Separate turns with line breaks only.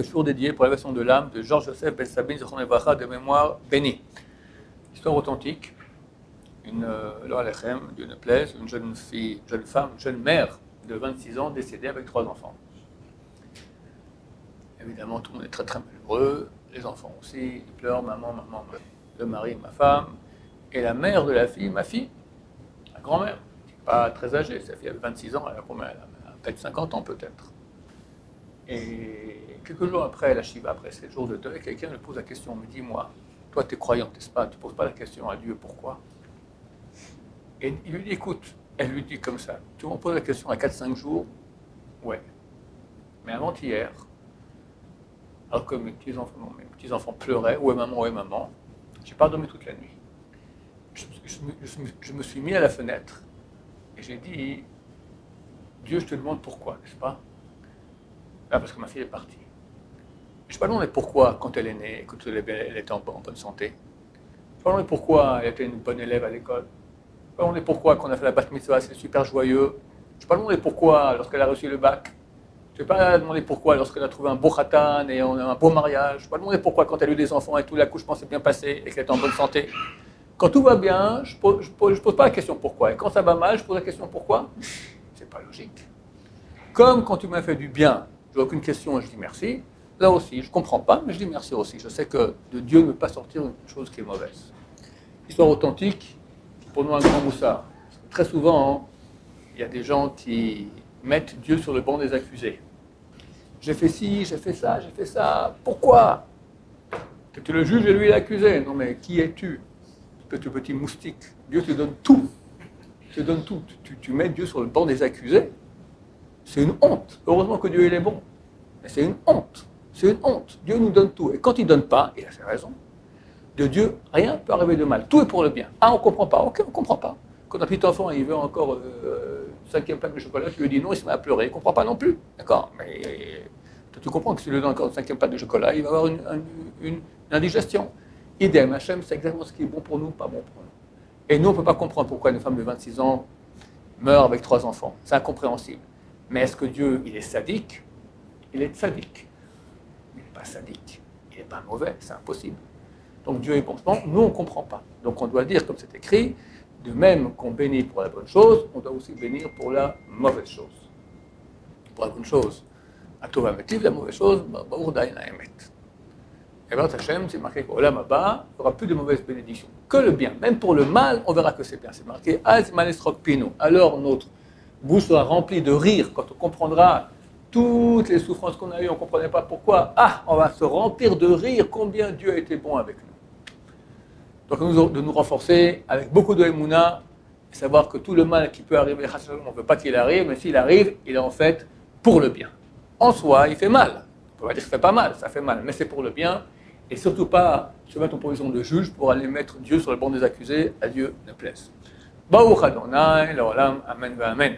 ce jour dédié pour l'élévation de l'âme de Georges-Joseph Ben Sabine, Zichron Livracha, de mémoire béni. Histoire authentique, Laura Lechem, Dieu ne plaise, une jeune femme, jeune mère de 26 ans décédée avec 3 enfants. Évidemment, tout le monde est très très malheureux, les enfants aussi, ils pleurent, maman, le mari, ma femme, et la mère de la fille, ma fille, la grand-mère, pas très âgée, sa fille avait 26 ans, elle a combien? Elle a peut-être 50 ans peut-être. Et quelques jours après la Shiva, après 7 jours de deuil, quelqu'un lui pose la question, me dit, moi, toi tu es croyante, n'est-ce pas? Tu ne poses pas la question à Dieu, pourquoi? Et il lui dit, écoute, elle lui dit comme ça, tu me poses la question à 4-5 jours? Ouais. Mais avant-hier, alors que mes petits-enfants pleuraient, ouais maman, j'ai pas dormi toute la nuit. Je me suis mis à la fenêtre et j'ai dit, Dieu, je te demande pourquoi, n'est-ce pas? Là, parce que ma fille est partie. Je ne sais pas demandé pourquoi, quand elle est née, quand elle était en bonne santé. Je ne sais pas demandé pourquoi elle était une bonne élève à l'école. Je ne sais pas demandé pourquoi, quand on a fait la bat mitzvah, c'est super joyeux. Je ne sais pas demandé pourquoi, lorsqu'elle a reçu le bac. Je ne vais pas demander pourquoi, lorsqu'elle a trouvé un beau khatan et on a un beau mariage. Je ne vais pas demander pourquoi, quand elle a eu des enfants et tout, l'accouchement s'est bien passé et qu'elle est en bonne santé. Quand tout va bien, je ne pose pas la question pourquoi. Et quand ça va mal, je pose la question pourquoi. C'est pas logique. Comme quand tu m'as fait du bien, je n'ai aucune question et je dis merci. Là aussi, je ne comprends pas, mais je dis merci aussi. Je sais que de Dieu ne peut pas sortir une chose qui est mauvaise. Histoire authentique, pour nous un grand moussard. Très souvent, il y a des gens qui mettent Dieu sur le banc des accusés. J'ai fait ci, j'ai fait ça. Pourquoi? Tu es le juge et lui l'accusé. Non mais qui es-tu? Petit moustique. Dieu te donne tout. Tu donnes tout. Tu mets Dieu sur le banc des accusés. C'est une honte. Heureusement que Dieu il est bon. Mais c'est une honte. C'est une honte. Dieu nous donne tout. Et quand il ne donne pas, il a ses raisons. De Dieu, rien ne peut arriver de mal. Tout est pour le bien. Ah, on ne comprend pas. Ok, on ne comprend pas. Quand un petit enfant, il veut encore 5e plaque de chocolat, tu lui dis non, il se met à pleurer. Il ne comprend pas non plus. D'accord? Mais tu comprends que si tu lui donnes encore 5e plaque de chocolat, il va avoir une indigestion. Idem, Hachem, c'est exactement ce qui est bon pour nous, pas bon pour nous. Et nous, on ne peut pas comprendre pourquoi une femme de 26 ans meurt avec 3 enfants. C'est incompréhensible. Mais est-ce que Dieu, il est sadique? Il est sadique. Il n'est pas sadique. Il n'est pas mauvais. C'est impossible. Donc Dieu est bon. Nous, on ne comprend pas. Donc on doit dire, comme c'est écrit, de même qu'on bénit pour la bonne chose, on doit aussi bénir pour la mauvaise chose. Pour la bonne chose, à Tova Metiv, la mauvaise chose, Baruch Dayan Haemet. Et bien, Hachem, c'est marqué qu'au Olam Haba, il n'y aura plus de mauvaises bénédictions. Que le bien. Même pour le mal, on verra que c'est bien. C'est marqué Az Malesrok Pino. Alors notre bouche sera remplie de rire quand on comprendra toutes les souffrances qu'on a eues, on ne comprenait pas pourquoi. Ah, on va se remplir de rire combien Dieu a été bon avec nous. Donc de nous renforcer avec beaucoup de émouna, et savoir que tout le mal qui peut arriver, on ne veut pas qu'il arrive, mais s'il arrive, il est en fait pour le bien. En soi, il fait mal. On ne peut pas dire que ça fait pas mal, ça fait mal, mais c'est pour le bien. Et surtout pas se mettre en position de juge pour aller mettre Dieu sur le banc des accusés, à Dieu ne plaise. Baruch Adonai, l'olam, amen, amen.